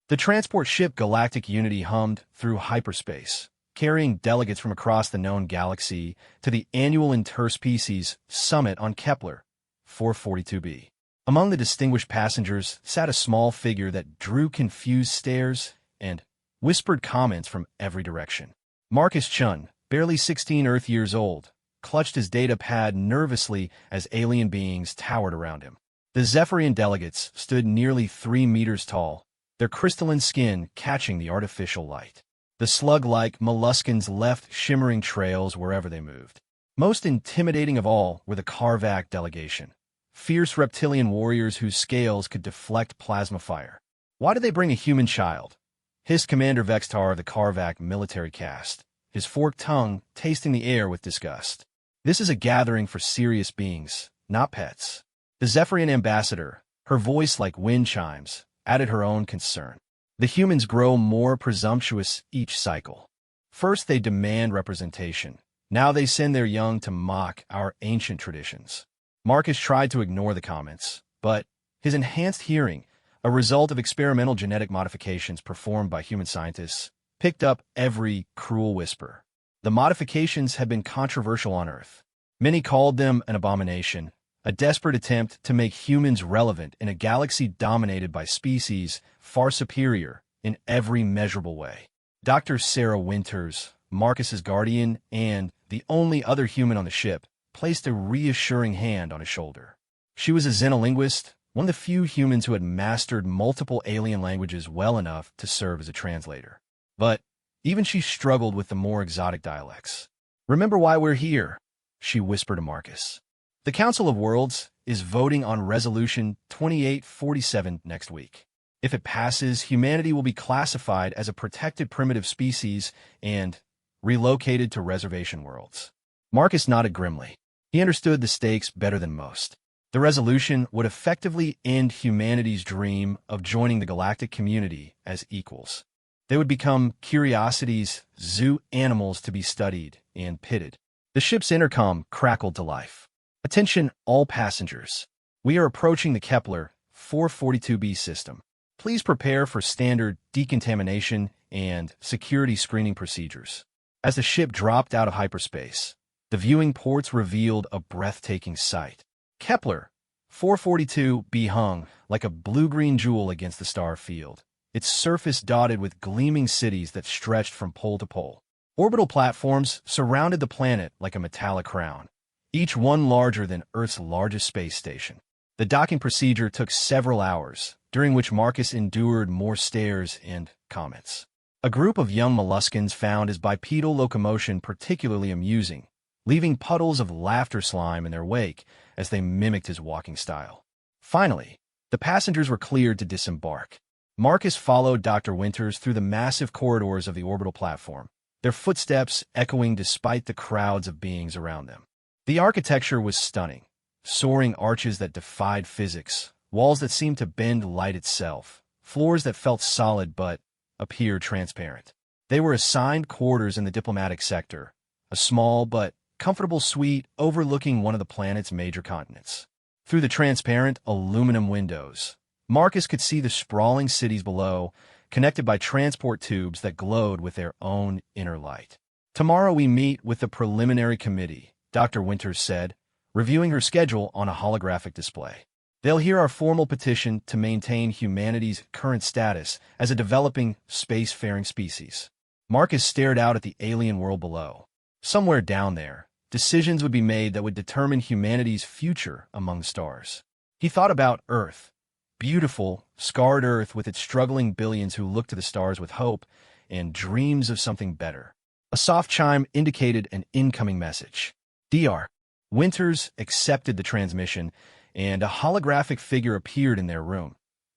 The transport ship Galactic Unity hummed through hyperspace, carrying delegates from across the known galaxy to the annual interspecies summit on Kepler 442b. Among the distinguished passengers sat a small figure that drew confused stares and whispered comments from every direction. Marcus Chun, barely 16 Earth years old, clutched his data pad nervously as alien beings towered around him. The Zephyrian delegates stood nearly 3 meters tall, their crystalline skin catching the artificial light. The slug-like molluscans left shimmering trails wherever they moved. Most intimidating of all were the Karvak delegation, fierce reptilian warriors whose scales could deflect plasma fire. "Why did they bring a human child?" hissed Commander Vextar of the Karvak military caste, his forked tongue tasting the air with disgust. "This is a gathering for serious beings, not pets." The Zephyrian ambassador, her voice like wind chimes, added her own concern. "The humans grow more presumptuous each cycle. First they demand representation. Now they send their young to mock our ancient traditions." Marcus tried to ignore the comments, but his enhanced hearing, a result of experimental genetic modifications performed by human scientists, picked up every cruel whisper. The modifications had been controversial on Earth. Many called them an abomination, a desperate attempt to make humans relevant in a galaxy dominated by species far superior in every measurable way. Dr. Sarah Winters, Marcus's guardian and the only other human on the ship, placed a reassuring hand on his shoulder. She was a xenolinguist, one of the few humans who had mastered multiple alien languages well enough to serve as a translator. But even she struggled with the more exotic dialects. "Remember why we're here," she whispered to Marcus. "The Council of Worlds is voting on Resolution 2847 next week. If it passes, humanity will be classified as a protected primitive species and relocated to reservation worlds." Marcus nodded grimly. He understood the stakes better than most. The resolution would effectively end humanity's dream of joining the galactic community as equals. They would become curiosities, zoo animals to be studied and pitted. The ship's intercom crackled to life. "Attention, all passengers. We are approaching the Kepler 442b system. Please prepare for standard decontamination and security screening procedures." As the ship dropped out of hyperspace, the viewing ports revealed a breathtaking sight. Kepler 442b hung like a blue-green jewel against the star field, its surface dotted with gleaming cities that stretched from pole to pole. Orbital platforms surrounded the planet like a metallic crown, each one larger than Earth's largest space station. The docking procedure took several hours, during which Marcus endured more stares and comments. A group of young molluscans found his bipedal locomotion particularly amusing, leaving puddles of laughter slime in their wake as they mimicked his walking style. Finally, the passengers were cleared to disembark. Marcus followed Dr. Winters through the massive corridors of the orbital platform, their footsteps echoing despite the crowds of beings around them. The architecture was stunning, soaring arches that defied physics, walls that seemed to bend light itself, floors that felt solid but appeared transparent. They were assigned quarters in the diplomatic sector, a small but comfortable suite overlooking one of the planet's major continents. Through the transparent aluminum windows, Marcus could see the sprawling cities below, connected by transport tubes that glowed with their own inner light. "Tomorrow we meet with the preliminary committee," Dr. Winters said, reviewing her schedule on a holographic display. "They'll hear our formal petition to maintain humanity's current status as a developing spacefaring species." Marcus stared out at the alien world below. Somewhere down there, decisions would be made that would determine humanity's future among the stars. He thought about Earth, beautiful, scarred Earth with its struggling billions who look to the stars with hope and dreams of something better. A soft chime indicated an incoming message. "DR." Winters accepted the transmission, and a holographic figure appeared in their room.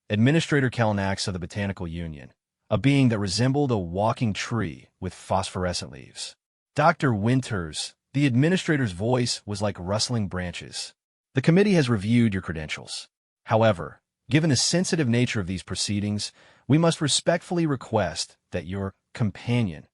Administrator Kelnax of the Botanical Union, a being that resembled a walking tree with phosphorescent leaves. "Dr. Winters," the administrator's voice was like rustling branches. "The committee has reviewed your credentials. However, given the sensitive nature of these proceedings, we must respectfully request that your companion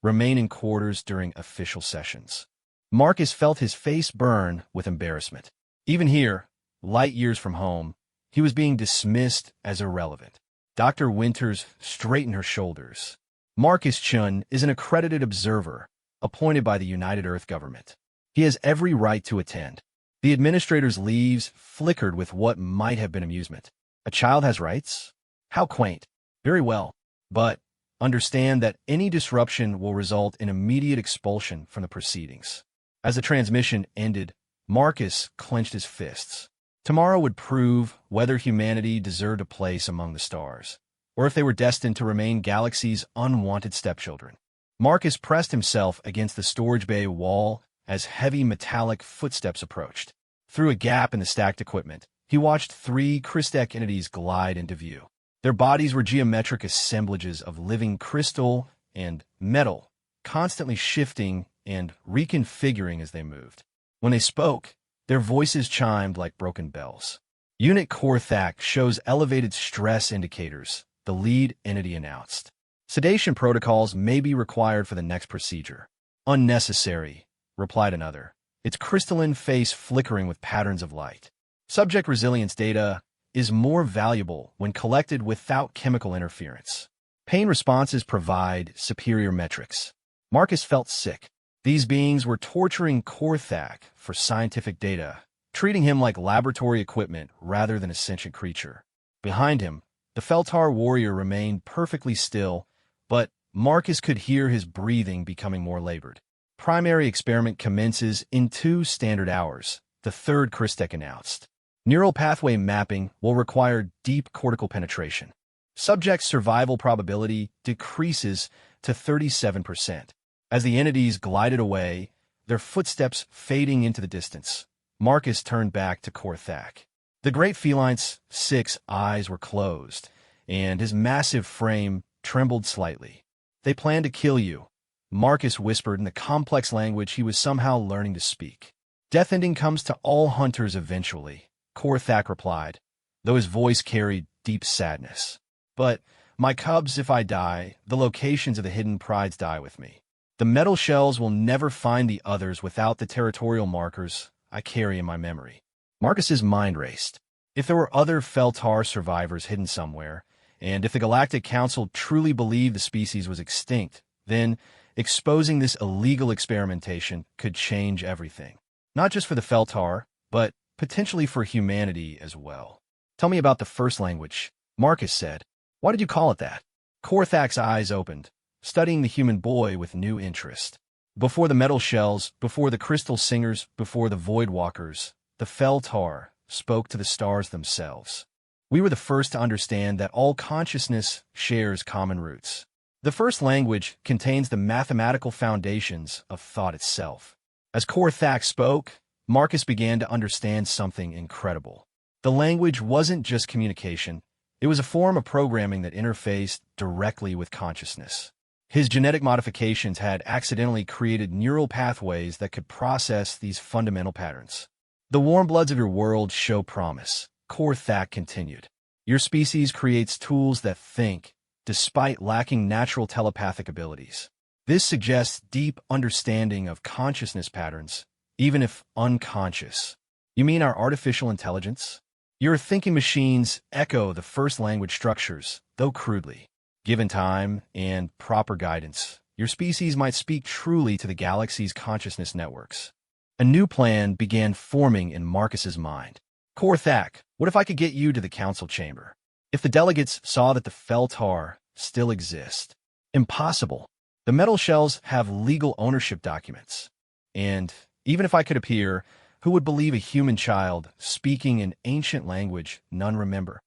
remain in quarters during official sessions." Marcus felt his face burn with embarrassment. Even here, light years from home, he was being dismissed as irrelevant. Dr. Winters straightened her shoulders. Marcus Chun is an accredited observer, appointed by the United Earth government. He has every right to attend. The administrator's leaves flickered with what might have been amusement. A child has rights? How quaint. Very well. But understand that any disruption will result in immediate expulsion from the proceedings. As the transmission ended, Marcus clenched his fists. Tomorrow would prove whether humanity deserved a place among the stars, or if they were destined to remain galaxy's unwanted stepchildren. Marcus pressed himself against the storage bay wall as heavy metallic footsteps approached. Through a gap in the stacked equipment, he watched three Christek entities glide into view. Their bodies were geometric assemblages of living crystal and metal, constantly shifting and reconfiguring as they moved. When they spoke, their voices chimed like broken bells. Unit Korthak shows elevated stress indicators, the lead entity announced. Sedation protocols may be required for the next procedure. Unnecessary, replied another, its crystalline face flickering with patterns of light. Subject resilience data is more valuable when collected without chemical interference. Pain responses provide superior metrics. Marcus felt sick. These beings were torturing Korthak for scientific data, treating him like laboratory equipment rather than a sentient creature. Behind him, the Feltar warrior remained perfectly still, but Marcus could hear his breathing becoming more labored. Primary experiment commences in 2 standard hours, the third Christek announced. Neural pathway mapping will require deep cortical penetration. Subject survival probability decreases to 37%. As the entities glided away, their footsteps fading into the distance, Marcus turned back to Korthak. The great feline's 6 eyes were closed, and his massive frame trembled slightly. They plan to kill you, Marcus whispered in the complex language he was somehow learning to speak. Death ending comes to all hunters eventually, Korthak replied, though his voice carried deep sadness. But, my cubs, if I die, the locations of the hidden prides die with me. The metal shells will never find the others without the territorial markers I carry in my memory. Marcus's mind raced. If there were other Feltar survivors hidden somewhere, and if the Galactic Council truly believed the species was extinct, then exposing this illegal experimentation could change everything. Not just for the Feltar, but potentially for humanity as well. Tell me about the first language, Marcus said. Why did you call it that? Korthak's eyes opened, studying the human boy with new interest. Before the metal shells, before the crystal singers, before the void walkers, the Feltar spoke to the stars themselves. We were the first to understand that all consciousness shares common roots. The first language contains the mathematical foundations of thought itself. As Korthak spoke, Marcus began to understand something incredible. The language wasn't just communication, it was a form of programming that interfaced directly with consciousness. His genetic modifications had accidentally created neural pathways that could process these fundamental patterns. The warm bloods of your world show promise, Korthak continued. Your species creates tools that think, despite lacking natural telepathic abilities. This suggests deep understanding of consciousness patterns, even if unconscious. You mean our artificial intelligence? Your thinking machines echo the first language structures, though crudely. Given time and proper guidance, your species might speak truly to the galaxy's consciousness networks. A new plan began forming in Marcus's mind. Korthak, what if I could get you to the council chamber? If the delegates saw that the Feltar still exist? Impossible. The metal shells have legal ownership documents. And even if I could appear, who would believe a human child speaking an ancient language none remember?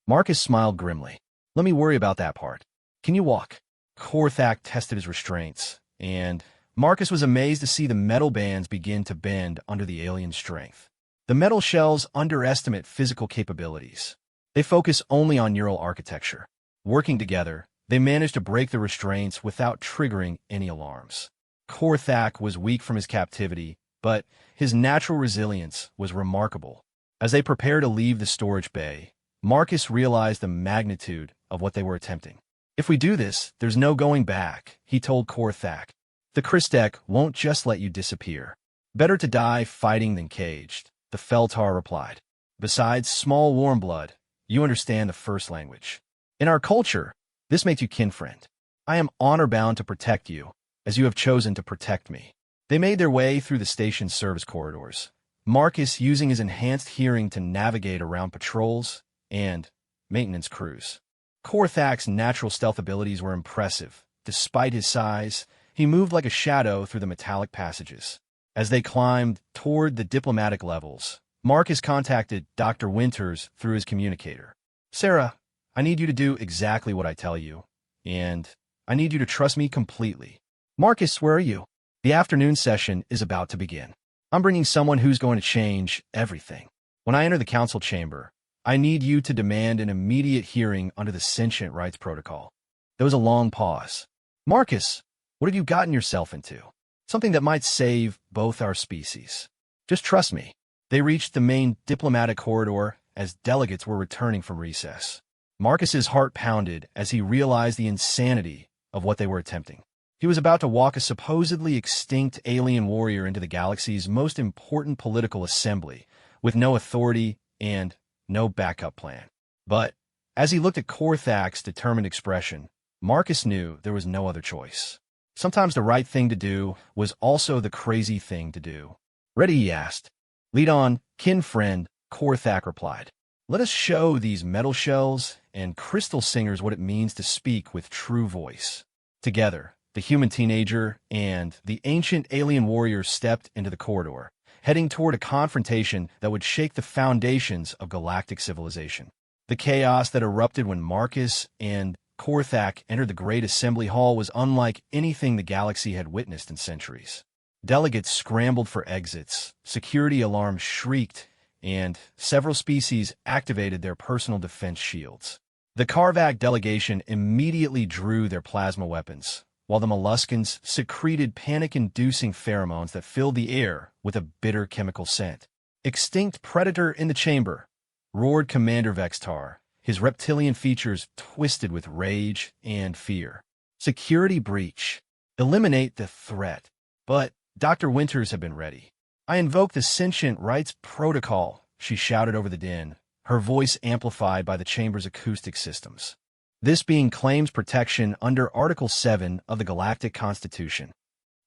Marcus smiled grimly. Let me worry about that part. Can you walk? Korthak tested his restraints, and Marcus was amazed to see the metal bands begin to bend under the alien strength. The metal shells underestimate physical capabilities. They focus only on neural architecture. Working together, they managed to break the restraints without triggering any alarms. Korthak was weak from his captivity, but his natural resilience was remarkable. As they prepared to leave the storage bay, Marcus realized the magnitude of what they were attempting. If we do this, there's no going back, he told Korthak. The Christek won't just let you disappear. Better to die fighting than caged, the Feltar replied. Besides small warm blood, you understand the first language. In our culture, this makes you kinfriend. I am honor-bound to protect you, as you have chosen to protect me. They made their way through the station's service corridors, Marcus using his enhanced hearing to navigate around patrols and maintenance crews. Korthak's natural stealth abilities were impressive. Despite his size, he moved like a shadow through the metallic passages. As they climbed toward the diplomatic levels, Marcus contacted Dr. Winters through his communicator. Sarah, I need you to do exactly what I tell you, and I need you to trust me completely. Marcus, where are you? The afternoon session is about to begin. I'm bringing someone who's going to change everything. When I enter the council chamber, I need you to demand an immediate hearing under the Sentient Rights Protocol. There was a long pause. Marcus, what have you gotten yourself into? Something that might save both our species. Just trust me. They reached the main diplomatic corridor as delegates were returning from recess. Marcus's heart pounded as he realized the insanity of what they were attempting. He was about to walk a supposedly extinct alien warrior into the galaxy's most important political assembly, with no authority and no backup plan. But as he looked at Korthak's determined expression, Marcus knew there was no other choice. Sometimes the right thing to do was also the crazy thing to do. Ready, he asked. Lead on, kin-friend, Korthak replied. Let us show these metal shells and crystal singers what it means to speak with true voice. Together, the human teenager and the ancient alien warrior stepped into the corridor, heading toward a confrontation that would shake the foundations of galactic civilization. The chaos that erupted when Marcus and Korthak entered the Great Assembly Hall was unlike anything the galaxy had witnessed in centuries. Delegates scrambled for exits, security alarms shrieked, and several species activated their personal defense shields. The Karvak delegation immediately drew their plasma weapons, while the molluskans secreted panic-inducing pheromones that filled the air with a bitter chemical scent. Extinct predator in the chamber, roared Commander Vextar, his reptilian features twisted with rage and fear. Security breach. Eliminate the threat. But Dr. Winters had been ready. I invoke the Sentient Rights Protocol, she shouted over the din, her voice amplified by the chamber's acoustic systems. This being claims protection under Article 7 of the Galactic Constitution.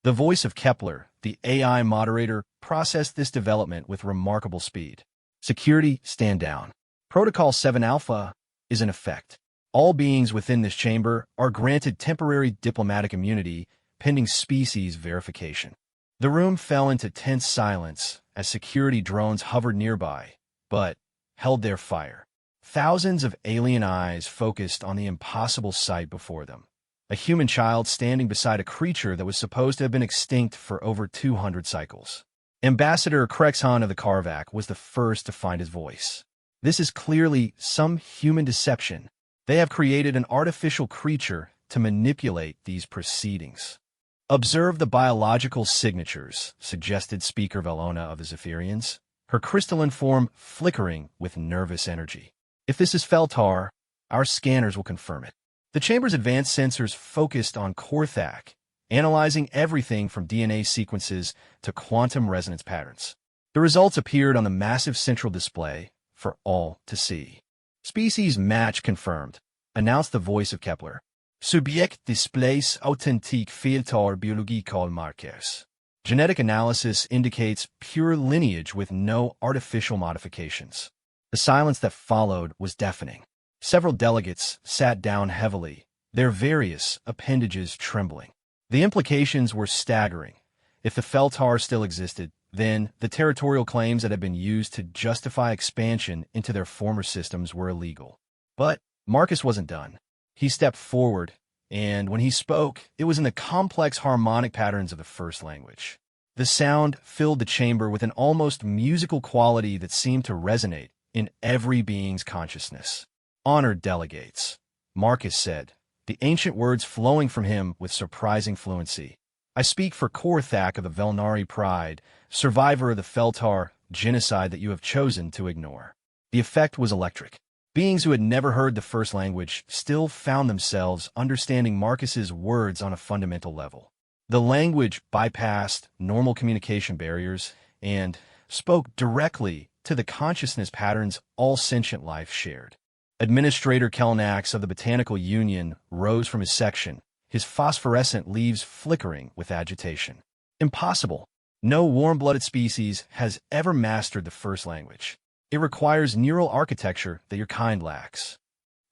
The voice of Kepler, the AI moderator, processed this development with remarkable speed. Security, stand down. Protocol 7 Alpha is in effect. All beings within this chamber are granted temporary diplomatic immunity pending species verification. The room fell into tense silence as security drones hovered nearby, but held their fire. Thousands of alien eyes focused on the impossible sight before them. A human child standing beside a creature that was supposed to have been extinct for over 200 cycles. Ambassador Krexhan of the Karvak was the first to find his voice. This is clearly some human deception. They have created an artificial creature to manipulate these proceedings. Observe the biological signatures, suggested Speaker Velona of the Zephyrians, her crystalline form flickering with nervous energy. If this is Feltar, our scanners will confirm it. The chamber's advanced sensors focused on Korthak, analyzing everything from DNA sequences to quantum resonance patterns. The results appeared on the massive central display for all to see. Species match confirmed, announced the voice of Kepler. Subject displays authentique Fehltar biological markers. Genetic analysis indicates pure lineage with no artificial modifications. The silence that followed was deafening. Several delegates sat down heavily, their various appendages trembling. The implications were staggering. If the Feltar still existed, then the territorial claims that had been used to justify expansion into their former systems were illegal. But Marcus wasn't done. He stepped forward, and when he spoke, it was in the complex harmonic patterns of the first language. The sound filled the chamber with an almost musical quality that seemed to resonate in every being's consciousness. Honored delegates, Marcus said, the ancient words flowing from him with surprising fluency. I speak for Korthak of the Velnari Pride, survivor of the Feltar genocide that you have chosen to ignore. The effect was electric. Beings who had never heard the first language still found themselves understanding Marcus's words on a fundamental level. The language bypassed normal communication barriers and spoke directly to the consciousness patterns all sentient life shared. Administrator Kelnax of the Botanical Union rose from his section, his phosphorescent leaves flickering with agitation. Impossible. No warm-blooded species has ever mastered the first language. It requires neural architecture that your kind lacks.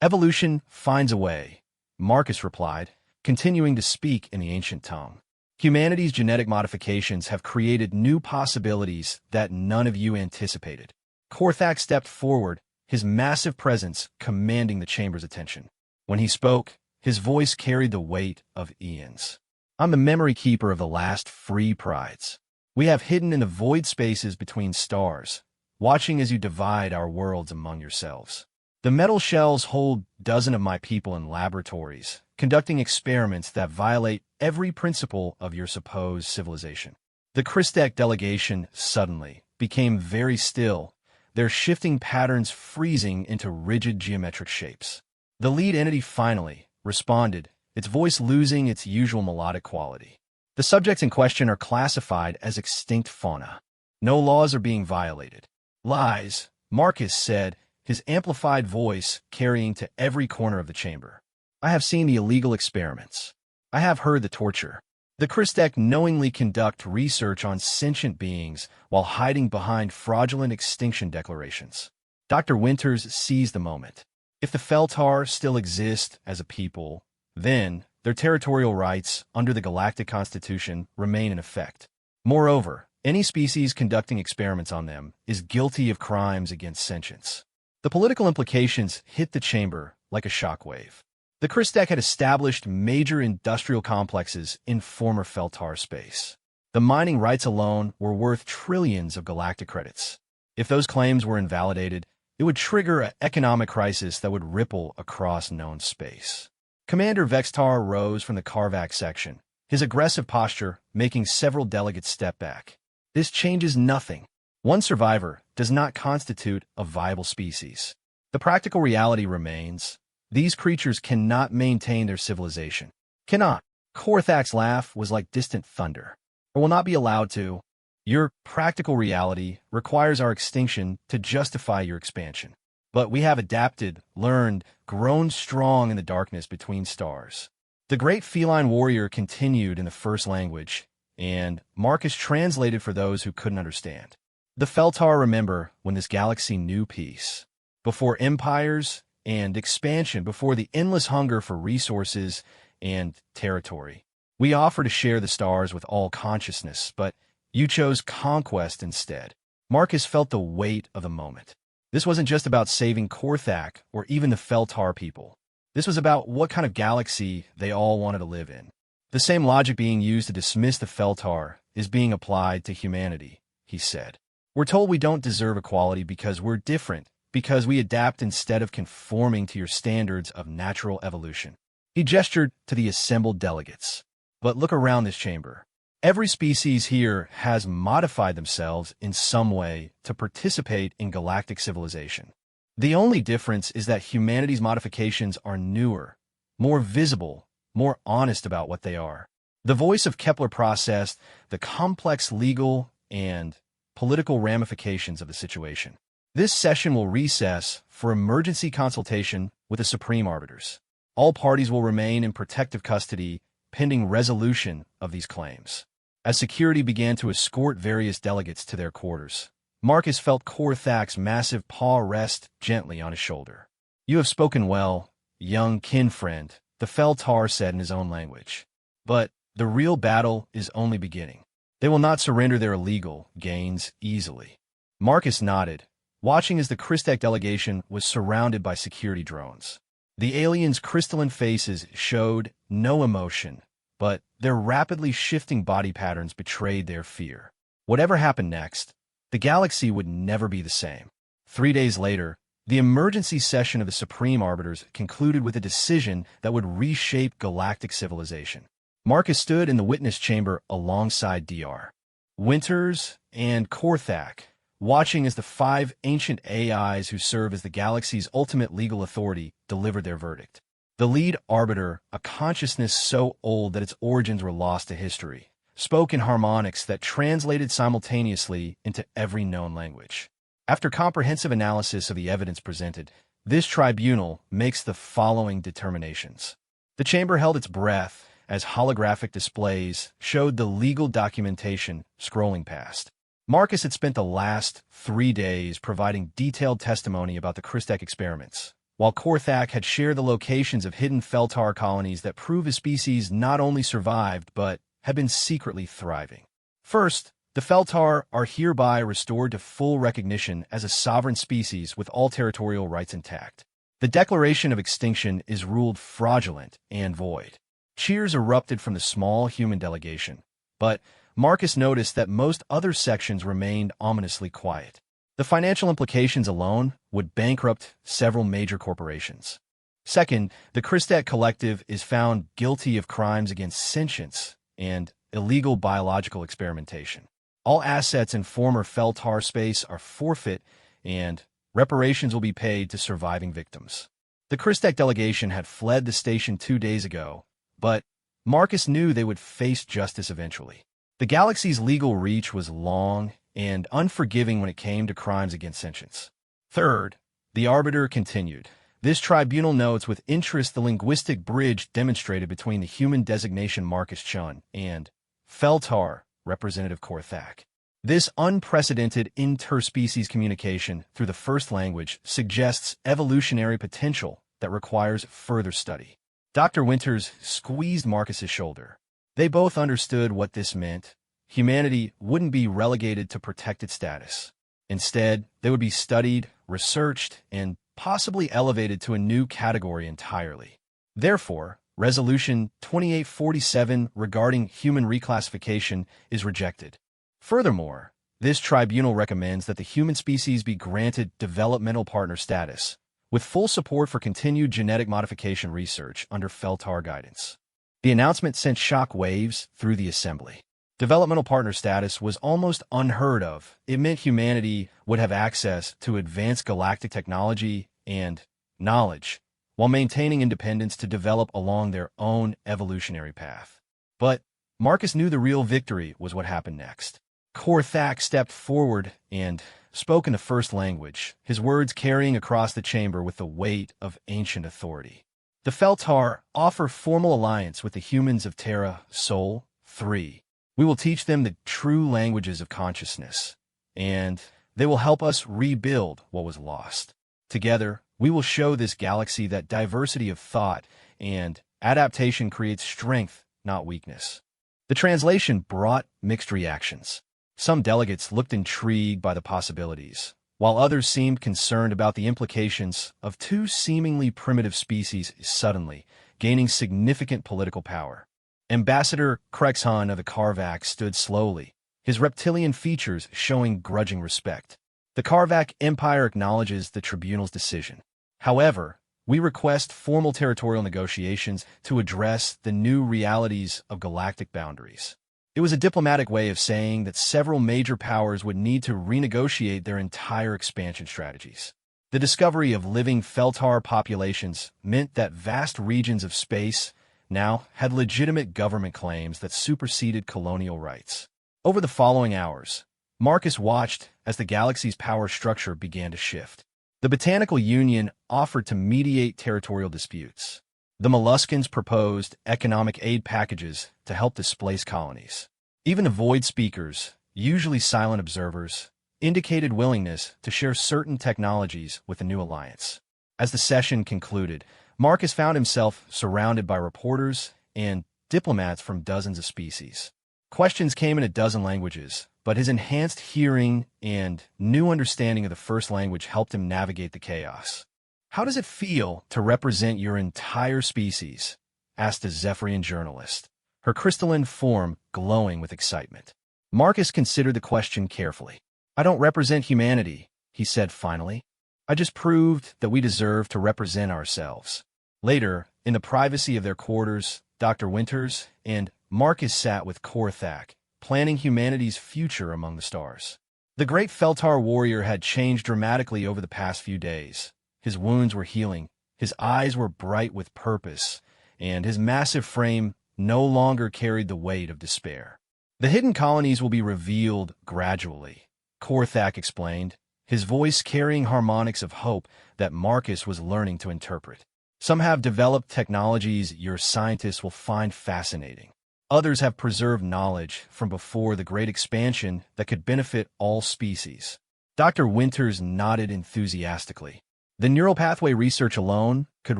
Evolution finds a way, Marcus replied, continuing to speak in the ancient tongue. Humanity's genetic modifications have created new possibilities that none of you anticipated. Korthak stepped forward, his massive presence commanding the chamber's attention. When he spoke, his voice carried the weight of eons. I'm the memory keeper of the last free prides. We have hidden in the void spaces between stars, watching as you divide our worlds among yourselves. The metal shells hold dozens of my people in laboratories, conducting experiments that violate every principle of your supposed civilization. The Christek delegation suddenly became very still, their shifting patterns freezing into rigid geometric shapes. The lead entity finally responded, its voice losing its usual melodic quality. The subjects in question are classified as extinct fauna. No laws are being violated. Lies, Marcus said, his amplified voice carrying to every corner of the chamber. I have seen the illegal experiments. I have heard the torture. The Christek knowingly conduct research on sentient beings while hiding behind fraudulent extinction declarations. Dr. Winters seized the moment. If the Feltar still exist as a people, then their territorial rights under the Galactic Constitution remain in effect. Moreover, any species conducting experiments on them is guilty of crimes against sentience. The political implications hit the chamber like a shockwave. The Christek had established major industrial complexes in former Feltar space. The mining rights alone were worth trillions of galactic credits. If those claims were invalidated, it would trigger an economic crisis that would ripple across known space. Commander Vextar rose from the Karvak section, his aggressive posture making several delegates step back. This changes nothing. One survivor does not constitute a viable species. The practical reality remains. These creatures cannot maintain their civilization. Cannot. Korthak's laugh was like distant thunder. Or will not be allowed to. Your practical reality requires our extinction to justify your expansion. But we have adapted, learned, grown strong in the darkness between stars. The great feline warrior continued in the first language, and Marcus translated for those who couldn't understand. The Feltar remember when this galaxy knew peace. Before empires and expansion, before the endless hunger for resources and territory. We offer to share the stars with all consciousness, but you chose conquest instead. Marcus felt the weight of the moment. This wasn't just about saving Korthak or even the Feltar people. This was about what kind of galaxy they all wanted to live in. The same logic being used to dismiss the Feltar is being applied to humanity, he said. We're told we don't deserve equality because we're different, because we adapt instead of conforming to your standards of natural evolution. He gestured to the assembled delegates. But look around this chamber. Every species here has modified themselves in some way to participate in galactic civilization. The only difference is that humanity's modifications are newer, more visible, more honest about what they are. The voice of Kepler processed the complex legal and political ramifications of the situation. This session will recess for emergency consultation with the Supreme Arbiters. All parties will remain in protective custody pending resolution of these claims. As security began to escort various delegates to their quarters, Marcus felt Korthak's massive paw rest gently on his shoulder. You have spoken well, young kin-friend, the Feltar said in his own language. But the real battle is only beginning. They will not surrender their illegal gains easily. Marcus nodded, watching as the Christek delegation was surrounded by security drones. The aliens' crystalline faces showed no emotion, but their rapidly shifting body patterns betrayed their fear. Whatever happened next, the galaxy would never be the same. 3 days later, the emergency session of the Supreme Arbiters concluded with a decision that would reshape galactic civilization. Marcus stood in the witness chamber alongside Dr. Winters and Korthak, watching as the 5 ancient AIs who serve as the galaxy's ultimate legal authority delivered their verdict. The lead arbiter, a consciousness so old that its origins were lost to history, spoke in harmonics that translated simultaneously into every known language. After comprehensive analysis of the evidence presented, this tribunal makes the following determinations. The chamber held its breath as holographic displays showed the legal documentation scrolling past. Marcus had spent the last 3 days providing detailed testimony about the Christek experiments, while Korthak had shared the locations of hidden Feltar colonies that prove his species not only survived but had been secretly thriving. First, the Feltar are hereby restored to full recognition as a sovereign species with all territorial rights intact. The declaration of extinction is ruled fraudulent and void. Cheers erupted from the small human delegation, but Marcus noticed that most other sections remained ominously quiet. The financial implications alone would bankrupt several major corporations. Second, the Christek Collective is found guilty of crimes against sentience and illegal biological experimentation. All assets in former Feltar space are forfeit, and reparations will be paid to surviving victims. The Christek delegation had fled the station 2 days ago, but Marcus knew they would face justice eventually. The galaxy's legal reach was long and unforgiving when it came to crimes against sentience. Third, the arbiter continued. This tribunal notes with interest the linguistic bridge demonstrated between the human designation Marcus Chun and Feltar, Representative Korthak. This unprecedented interspecies communication through the first language suggests evolutionary potential that requires further study. Dr. Winters squeezed Marcus's shoulder. They both understood what this meant. Humanity wouldn't be relegated to protected status. Instead, they would be studied, researched, and possibly elevated to a new category entirely. Therefore, Resolution 2847 regarding human reclassification is rejected. Furthermore, this tribunal recommends that the human species be granted developmental partner status, with full support for continued genetic modification research under Feltar guidance. The announcement sent shock waves through the assembly. Developmental partner status was almost unheard of. It meant humanity would have access to advanced galactic technology and knowledge, while maintaining independence to develop along their own evolutionary path. But Marcus knew the real victory was what happened next. Korthak stepped forward and spoke in the first language, his words carrying across the chamber with the weight of ancient authority. The Feltar offer formal alliance with the humans of Terra Sol 3. We will teach them the true languages of consciousness, and they will help us rebuild what was lost. Together, we will show this galaxy that diversity of thought and adaptation creates strength, not weakness. The translation brought mixed reactions. Some delegates looked intrigued by the possibilities, while others seemed concerned about the implications of two seemingly primitive species suddenly gaining significant political power. Ambassador Krexhan of the Karvak stood slowly, his reptilian features showing grudging respect. The Karvak Empire acknowledges the tribunal's decision. However, we request formal territorial negotiations to address the new realities of galactic boundaries. It was a diplomatic way of saying that several major powers would need to renegotiate their entire expansion strategies. The discovery of living Feltar populations meant that vast regions of space now had legitimate government claims that superseded colonial rights. Over the following hours, Marcus watched as the galaxy's power structure began to shift. The Botanical Union offered to mediate territorial disputes. The Molluskans proposed economic aid packages to help displace colonies. Even the Void Speakers, usually silent observers, indicated willingness to share certain technologies with the new alliance. As the session concluded, Marcus found himself surrounded by reporters and diplomats from dozens of species. Questions came in a dozen languages, but his enhanced hearing and new understanding of the first language helped him navigate the chaos. "How does it feel to represent your entire species?" asked a Zephyrian journalist, her crystalline form glowing with excitement. Marcus considered the question carefully. "I don't represent humanity," he said finally. "I just proved that we deserve to represent ourselves." Later, in the privacy of their quarters, Dr. Winters and Marcus sat with Korthak, planning humanity's future among the stars. The great Feltar warrior had changed dramatically over the past few days. His wounds were healing, his eyes were bright with purpose, and his massive frame no longer carried the weight of despair. "The hidden colonies will be revealed gradually," Korthak explained. his voice carrying harmonics of hope that Marcus was learning to interpret. Some have developed technologies your scientists will find fascinating. Others have preserved knowledge from before the Great Expansion that could benefit all species. Dr. Winters nodded enthusiastically. The neural pathway research alone could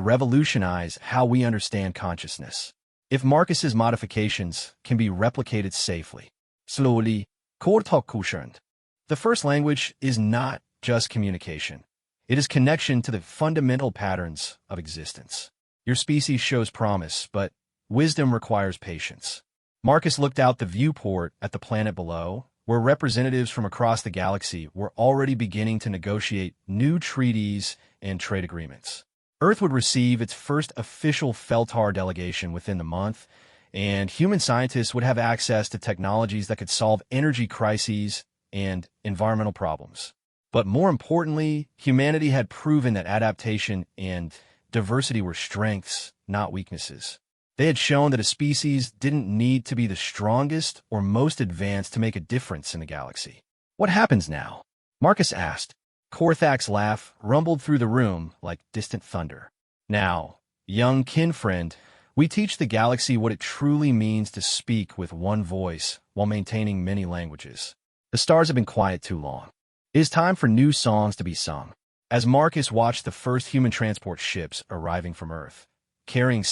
revolutionize how we understand consciousness. If Marcus's modifications can be replicated safely. Slowly, the first language is not just communication. It is connection to the fundamental patterns of existence. Your species shows promise, but wisdom requires patience. Marcus looked out the viewport at the planet below, where representatives from across the galaxy were already beginning to negotiate new treaties and trade agreements. Earth would receive its first official Feltar delegation within the month, and human scientists would have access to technologies that could solve energy crises and environmental problems. But more importantly, humanity had proven that adaptation and diversity were strengths, not weaknesses. They had shown that a species didn't need to be the strongest or most advanced to make a difference in the galaxy. What happens now? Marcus asked. Korthak's laugh rumbled through the room like distant thunder. Now, young kin-friend, we teach the galaxy what it truly means to speak with one voice while maintaining many languages. The stars have been quiet too long. It is time for new songs to be sung. As Marcus watched the first human transport ships arriving from Earth, carrying